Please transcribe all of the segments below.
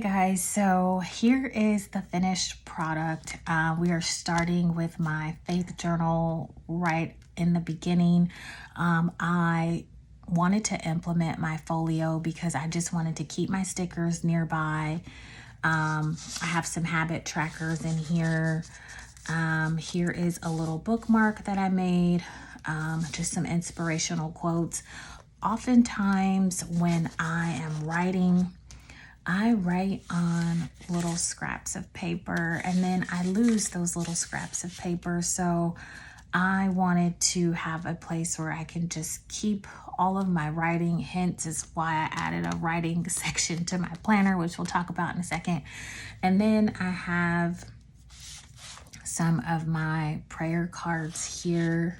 guys, so here is the finished product. We are starting with my faith journal right in the beginning. I wanted to implement my folio because I just wanted to keep my stickers nearby. I have some habit trackers in here. Here is a little bookmark that I made, just some inspirational quotes. Oftentimes when I am writing, I write on little scraps of paper and then I lose those little scraps of paper. So I wanted to have a place where I can just keep all of my writing. Hence is why I added a writing section to my planner, which we'll talk about in a second. And then I have some of my prayer cards here,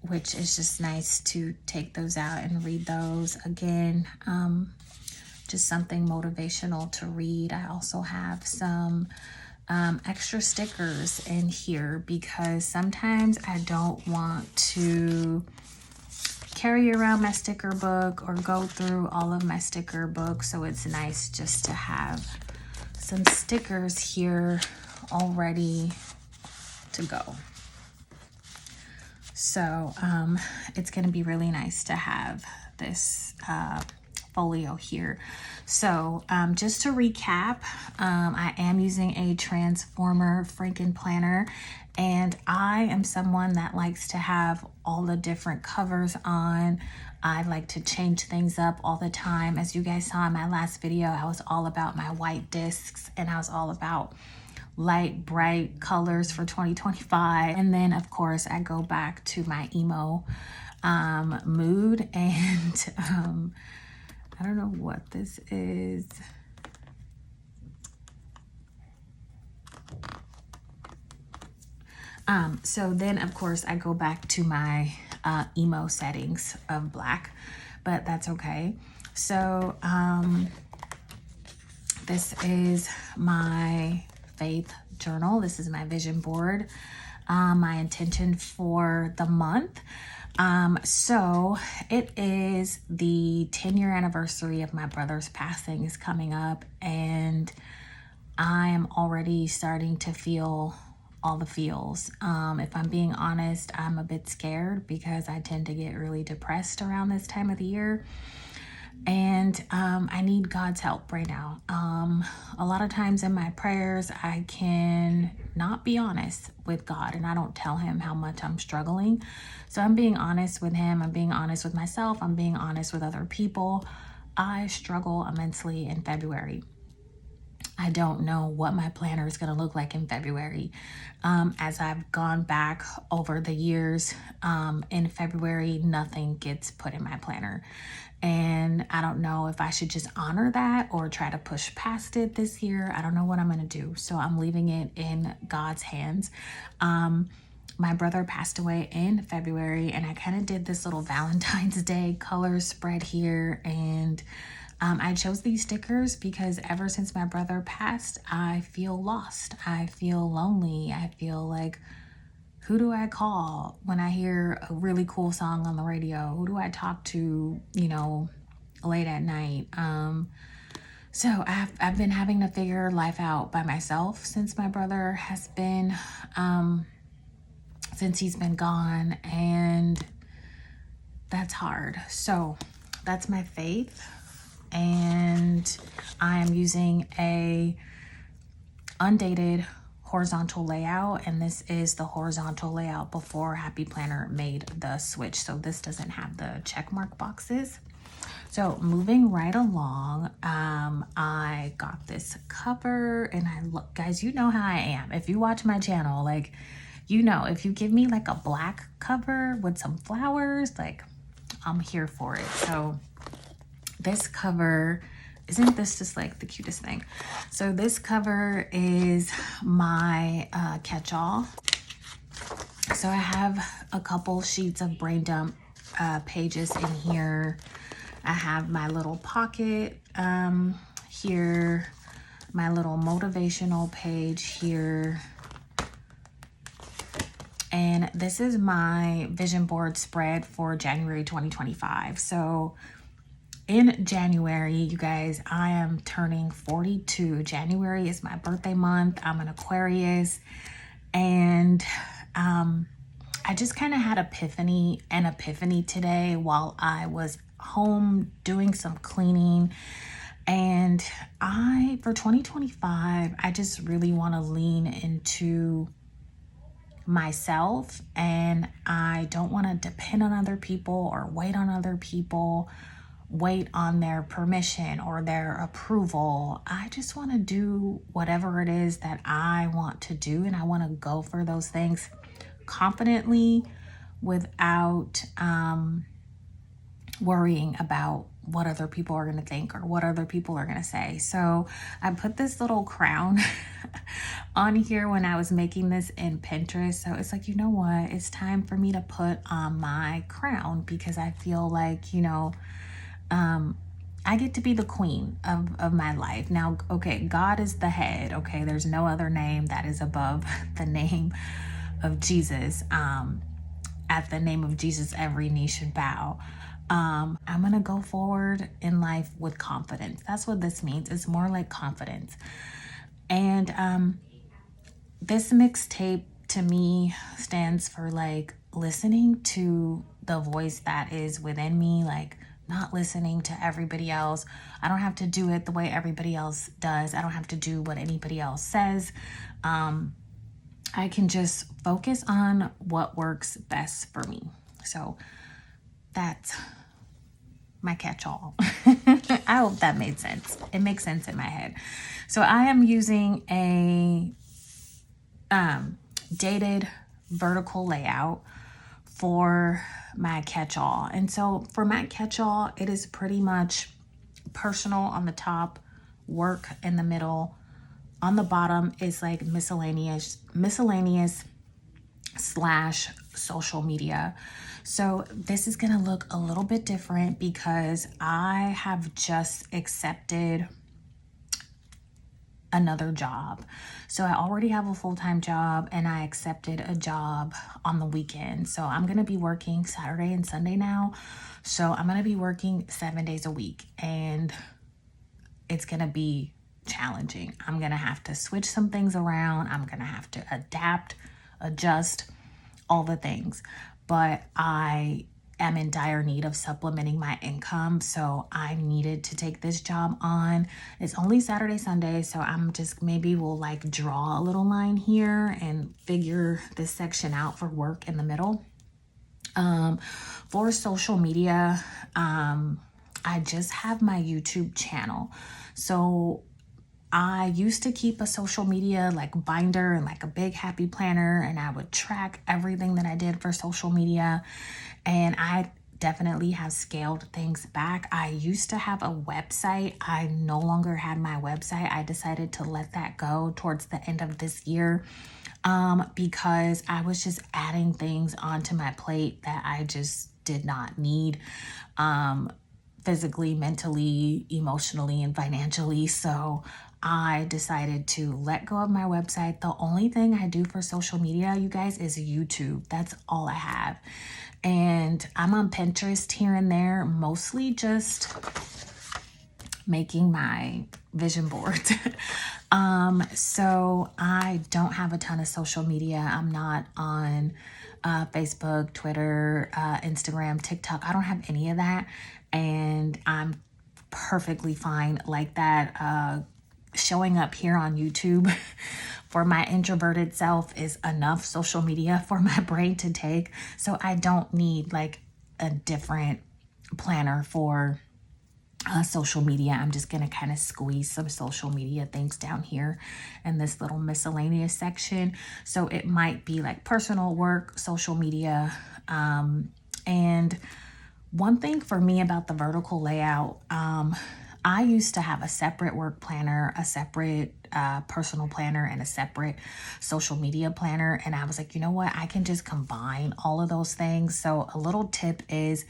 which is just nice to take those out and read those again. Just something motivational to read. I also have some extra stickers in here because sometimes I don't want to carry around my sticker book or go through all of my sticker books. So it's nice just to have some stickers here all ready to go. So it's going to be really nice to have this folio here. So just to recap, I am using a Transformer Frankenplanner, and I am someone that likes to have all the different covers on. I like to change things up all the time. As you guys saw in my last video, I was all about my white discs and I was all about light, bright colors for 2025. And then of course I go back to my emo mood, and I don't know what this is. So then of course I go back to my emo settings of black, but that's okay. So this is my faith journal. This is my vision board, my intention for the month. So it is the 10-year anniversary of my brother's passing is coming up, and I am already starting to feel all the feels. If I'm being honest, I'm a bit scared because I tend to get really depressed around this time of the year. And I need God's help right now. A lot of times in my prayers, I can not be honest with God, and I don't tell him how much I'm struggling. So I'm being honest with him. I'm being honest with myself. I'm being honest with other people. I struggle immensely in February. I don't know what my planner is going to look like in February. As I've gone back over the years, in February, nothing gets put in my planner. And I don't know if I should just honor that or try to push past it this year. I don't know what I'm going to do. So I'm leaving it in God's hands. My brother passed away in February, and I kind of did this little Valentine's Day color spread here. And I chose these stickers because ever since my brother passed, I feel lost. I feel lonely. I feel like, who do I call when I hear a really cool song on the radio? Who do I talk to, you know, late at night? So I've been having to figure life out by myself since my brother has been, since he's been gone, and that's hard. So that's my faith, and I am using a undated horizontal layout, and this is the horizontal layout before Happy Planner made the switch. So this doesn't have the check mark boxes. So moving right along, I got this cover, and I look, guys, you know how I am. If you watch my channel, like, you know, if you give me like a black cover with some flowers, like, I'm here for it. So this cover, isn't this just like the cutest thing? So this cover is my catch-all. So I have a couple sheets of brain dump pages in here. I have my little pocket here, my little motivational page here. And this is my vision board spread for January 2025. So in January, you guys, I am turning 42. January is my birthday month. I'm an Aquarius, and I just kind of had an epiphany today while I was home doing some cleaning. And for 2025, I just really want to lean into myself, and I don't want to depend on other people or wait on other people, wait on their permission or their approval. I just want to do whatever it is that I want to do, and I want to go for those things confidently without worrying about what other people are going to think or what other people are going to say. So I put this little crown on here when I was making this in Pinterest. So it's like, you know what? It's time for me to put on my crown, because I feel like, I get to be the queen of my life. Now, okay, God is the head. Okay, there's no other name that is above the name of Jesus. At the name of Jesus, every knee should bow. I'm going to go forward in life with confidence. That's what this means. It's more like confidence. And this mixtape to me stands for like listening to the voice that is within me, like not listening to everybody else. I don't have to do it the way everybody else does. I don't have to do what anybody else says. I can just focus on what works best for me. So that's my catch-all. I hope that made sense. It makes sense in my head. So I am using a dated vertical layout for my catch-all. And so for my catch-all, it is pretty much personal on the top, work in the middle. On the bottom is like miscellaneous / social media. So this is going to look a little bit different because I have just accepted another job. So I already have a full-time job, and I accepted a job on the weekend. So I'm going to be working Saturday and Sunday now. So I'm going to be working 7 days a week, and it's going to be challenging. I'm going to have to switch some things around. I'm going to have to adapt, adjust, all the things. But I am in dire need of supplementing my income, so I needed to take this job on. It's only Saturday, Sunday, so I'm just maybe we'll like draw a little line here and figure this section out for work in the middle. For social media, I just have my YouTube channel. So I used to keep a social media like binder and like a big happy planner, and I would track everything that I did for social media. And I definitely have scaled things back. I used to have a website. I no longer had my website. I decided to let that go towards the end of this year because I was just adding things onto my plate that I just did not need. Physically, mentally, emotionally, and financially. So I decided to let go of my website. The only thing I do for social media, you guys, is YouTube. That's all I have. And I'm on Pinterest here and there, mostly just making my vision board. So I don't have a ton of social media. I'm not on Facebook, Twitter, Instagram, TikTok. I don't have any of that. And I'm perfectly fine like that. Showing up here on YouTube for my introverted self is enough social media for my brain to take. So I don't need like a different planner for social media. I'm just going to kind of squeeze some social media things down here in this little miscellaneous section. So it might be like personal, work, social media. And one thing for me about the vertical layout, I used to have a separate work planner, a separate personal planner, and a separate social media planner. And I was like, you know what? I can just combine all of those things. So a little tip is,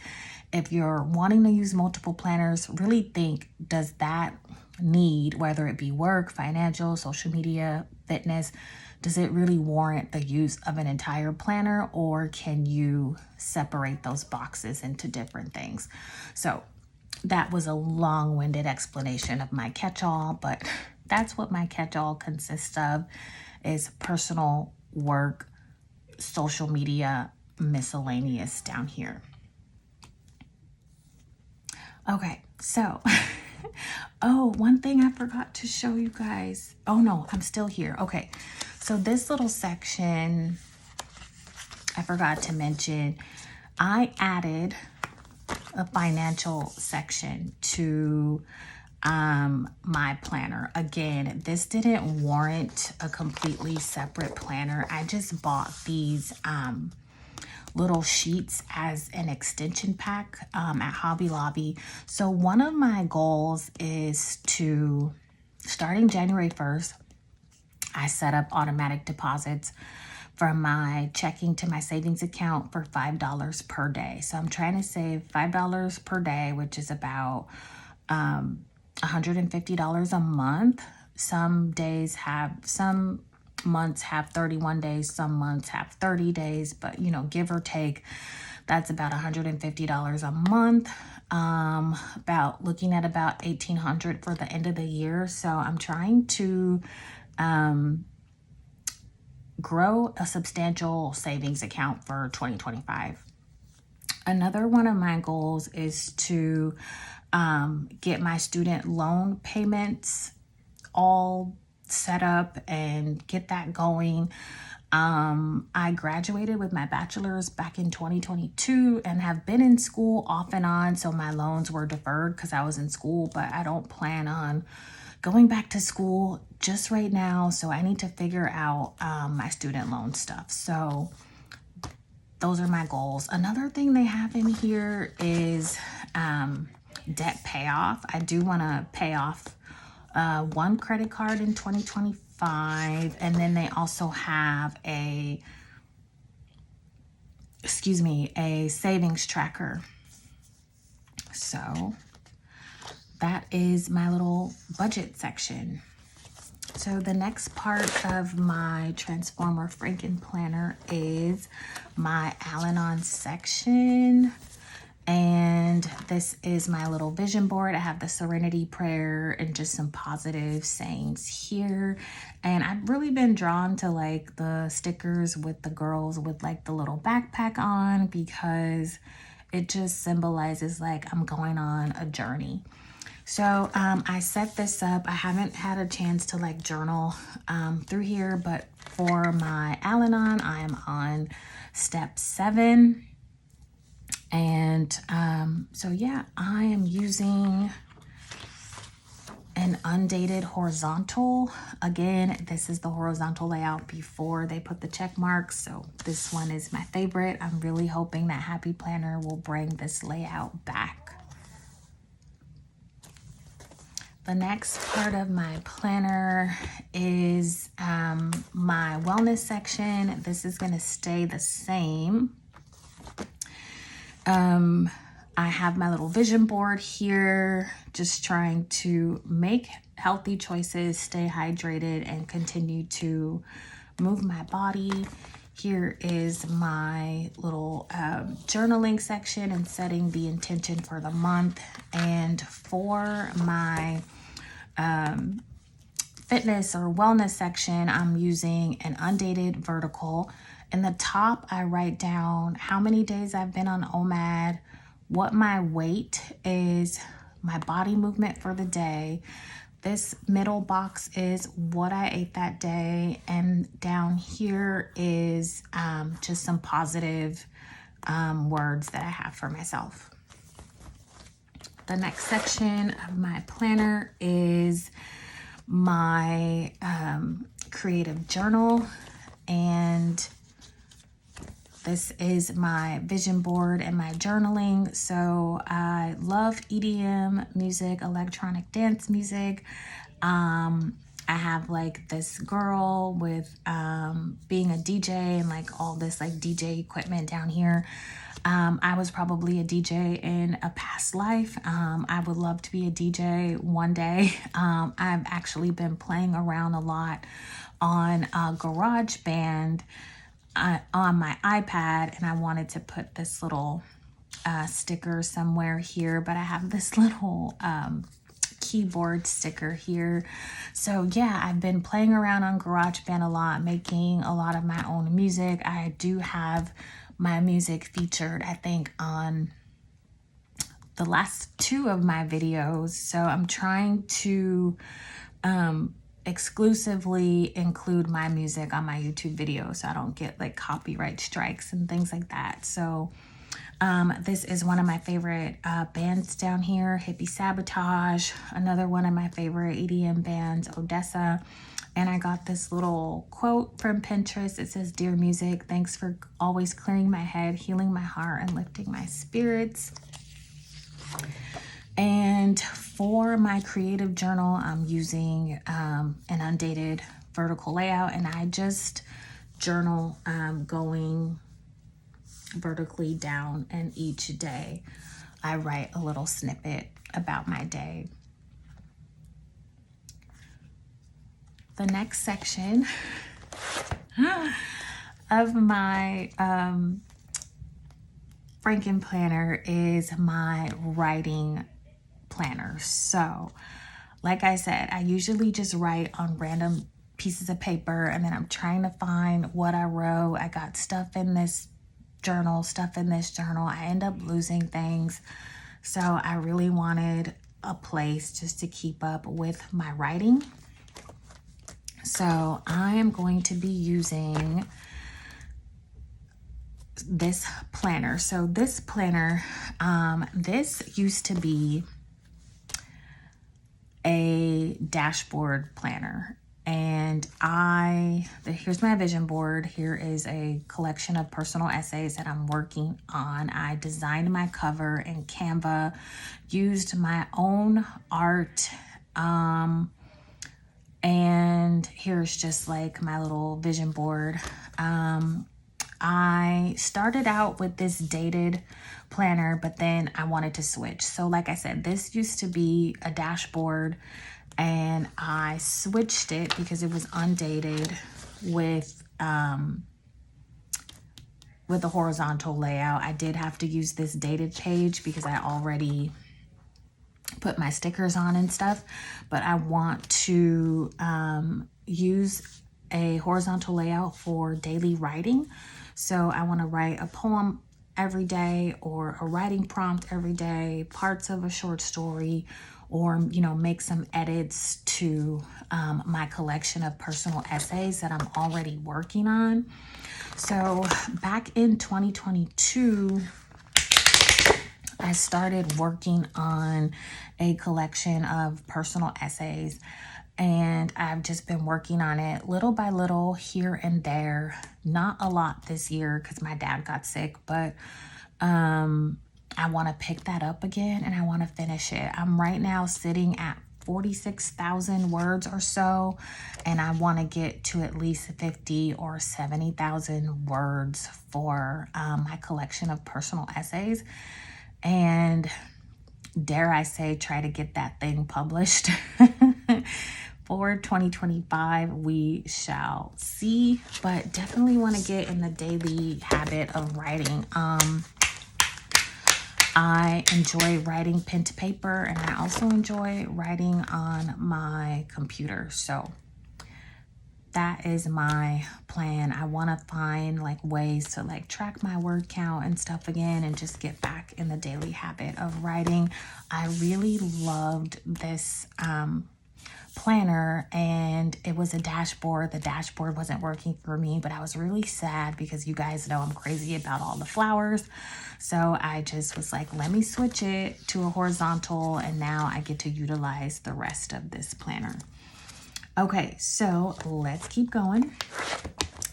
if you're wanting to use multiple planners, really think, does that need, whether it be work, financial, social media, fitness, does it really warrant the use of an entire planner, or can you separate those boxes into different things? So that was a long-winded explanation of my catch-all, but that's what my catch-all consists of, is personal, work, social media, miscellaneous down here. Okay, so, oh, one thing I forgot to show you guys. Oh no, I'm still here. Okay, so this little section, I forgot to mention, I added a financial section to my planner. Again, this didn't warrant a completely separate planner. I just bought these little sheets as an extension pack at Hobby Lobby. So one of my goals is to, starting January 1st, I set up automatic deposits from my checking to my savings account for $5 per day. So I'm trying to save $5 per day, which is about $150 a month. Some months have 31 days, some months have 30 days, but you know, give or take, that's about $150 a month. Looking at about $1,800 for the end of the year. So I'm trying to grow a substantial savings account for 2025. Another one of my goals is to get my student loan payments all set up and get that going. I graduated with my bachelor's back in 2022 and have been in school off and on. So my loans were deferred because I was in school, but I don't plan on going back to school just right now. So I need to figure out my student loan stuff. So those are my goals. Another thing they have in here is debt payoff. I do want to pay off one credit card in 2025, and then they also have a savings tracker. So that is my little budget section. So the next part of my Transformer Frankenplanner is my Alanon section. And this is my little vision board. I have the Serenity Prayer and just some positive sayings here. And I've really been drawn to like the stickers with the girls with like the little backpack on, because it just symbolizes like I'm going on a journey. So I set this up. I haven't had a chance to like journal through here, but for my Alanon, I am on step 7. And so yeah, I am using an undated horizontal. Again, this is the horizontal layout before they put the check marks. So this one is my favorite. I'm really hoping that Happy Planner will bring this layout back. The next part of my planner is my wellness section. This is going to stay the same. I have my little vision board here, just trying to make healthy choices, stay hydrated, and continue to move my body. Here is my little journaling section and setting the intention for the month. And for my fitness or wellness section, I'm using an undated vertical. In the top, I write down how many days I've been on OMAD, what my weight is, my body movement for the day. This middle box is what I ate that day. And down here is just some positive words that I have for myself. The next section of my planner is my creative journal, and this is my vision board and my journaling. So I love EDM music, electronic dance music. I have like this girl with being a DJ and like all this like DJ equipment down here. I was probably a DJ in a past life. I would love to be a DJ one day. I've actually been playing around a lot on GarageBand on my iPad, and I wanted to put this little sticker somewhere here, but I have this little keyboard sticker here. So yeah, I've been playing around on GarageBand a lot, making a lot of my own music. I do have my music featured, I think, on the last 2 of my videos. So I'm trying to exclusively include my music on my YouTube videos so I don't get like copyright strikes and things like that. So this is one of my favorite bands down here, Hippie Sabotage. Another one of my favorite EDM bands, Odessa. And I got this little quote from Pinterest. It says, "Dear music, thanks for always clearing my head, healing my heart, and lifting my spirits." And for my creative journal, I'm using an undated vertical layout, and I just journal going vertically down, and each day I write a little snippet about my day. The next section of my Frankenplanner is my writing planner. So like I said, I usually just write on random pieces of paper, and then I'm trying to find what I wrote. I got stuff in this journal, stuff in this journal. I end up losing things. So I really wanted a place just to keep up with my writing. So I am going to be using this planner. So this planner, this used to be a dashboard planner, and here's my vision board. Here is a collection of personal essays that I'm working on. I designed my cover in Canva, used my own art, and here's just like my little vision board. I started out with this dated planner, but then I wanted to switch. So like I said, this used to be a dashboard, and I switched it because it was undated with a horizontal layout. I did have to use this dated page because I already put my stickers on and stuff, but I want to use a horizontal layout for daily writing. So I want to write a poem every day, or a writing prompt every day, parts of a short story, or, you know, make some edits to my collection of personal essays that I'm already working on. So back in 2022, I started working on a collection of personal essays, and I've just been working on it little by little here and there. Not a lot this year because my dad got sick, but I want to pick that up again, and I want to finish it. I'm right now sitting at 46,000 words or so, and I want to get to at least 50 or 70,000 words for my collection of personal essays. And dare I say, try to get that thing published. For 2025, we shall see, but definitely want to get in the daily habit of writing. I enjoy writing pen to paper, and I also enjoy writing on my computer. So that is my plan. I want to find like ways to like track my word count and stuff again, and just get back in the daily habit of writing. I really loved this planner, and it was a dashboard. The dashboard wasn't working for me, but I was really sad because you guys know I'm crazy about all the flowers. So I just was like, let me switch it to a horizontal, and now I get to utilize the rest of this planner. Okay, so let's keep going.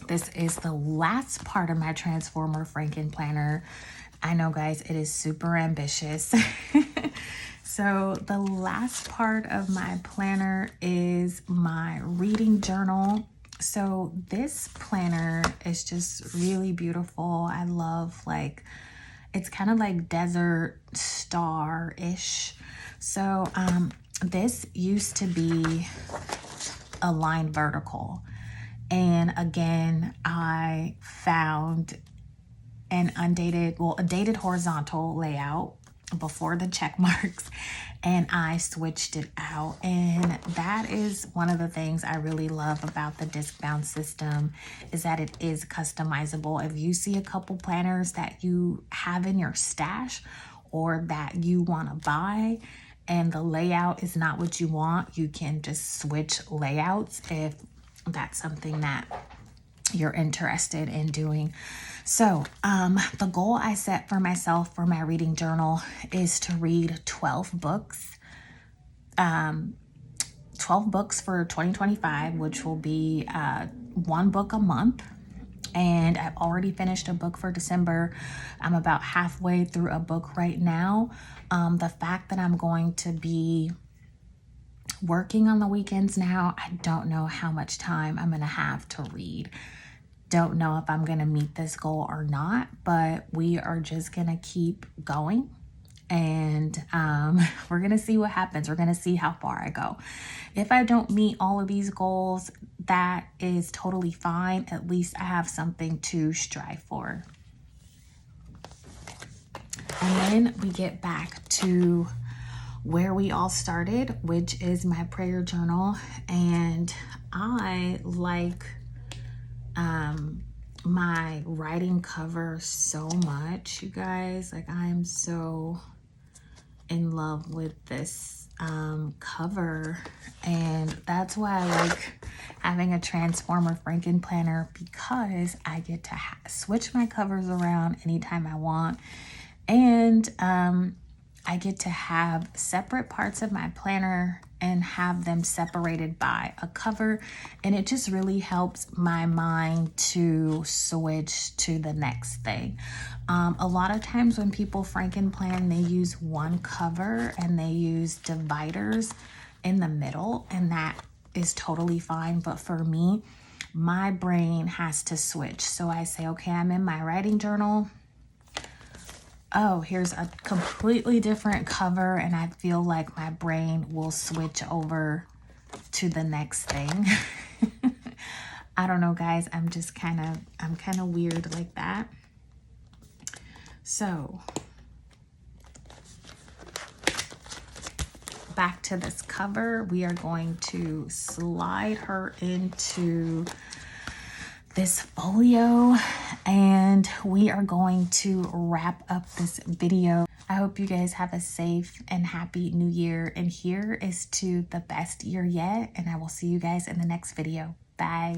This is the last part of my Transformer Frankenplanner. I know, guys, it is super ambitious. So the last part of my planner is my reading journal. So this planner is just really beautiful. I love, like, it's kind of like desert star-ish. So this used to be a line vertical. And again, I found an undated, well, a dated horizontal layout before the check marks, and I switched it out. And that is one of the things I really love about the disc bound system, is that it is customizable. If you see a couple planners that you have in your stash or that you want to buy and the layout is not what you want, you can just switch layouts if that's something that you're interested in doing. So the goal I set for myself for my reading journal is to read 12 books. 12 books for 2025, which will be one book a month. And I've already finished a book for December. I'm about halfway through a book right now. The fact that I'm going to be working on the weekends now, I don't know how much time I'm going to have to read. Don't know if I'm going to meet this goal or not, but we are just going to keep going. And we're going to see what happens. We're going to see how far I go. If I don't meet all of these goals, that is totally fine. At least I have something to strive for. And then we get back to where we all started, which is my prayer journal. And I like my writing cover so much, you guys. Like, I'm so in love with this cover, and that's why I like having a Transformer Frankenplanner, because I get to switch my covers around anytime I want, and I get to have separate parts of my planner and have them separated by a cover, and it just really helps my mind to switch to the next thing. A lot of times when people Frankenplan, they use one cover and they use dividers in the middle, and that is totally fine. But for me, my brain has to switch. So I say, okay, I'm in my writing journal. Oh, here's a completely different cover, and I feel like my brain will switch over to the next thing. I don't know, guys. I'm kind of weird like that. So back to this cover, we are going to slide her into this folio, and we are going to wrap up this video. I hope you guys have a safe and happy new year, and here is to the best year yet, and I will see you guys in the next video. Bye.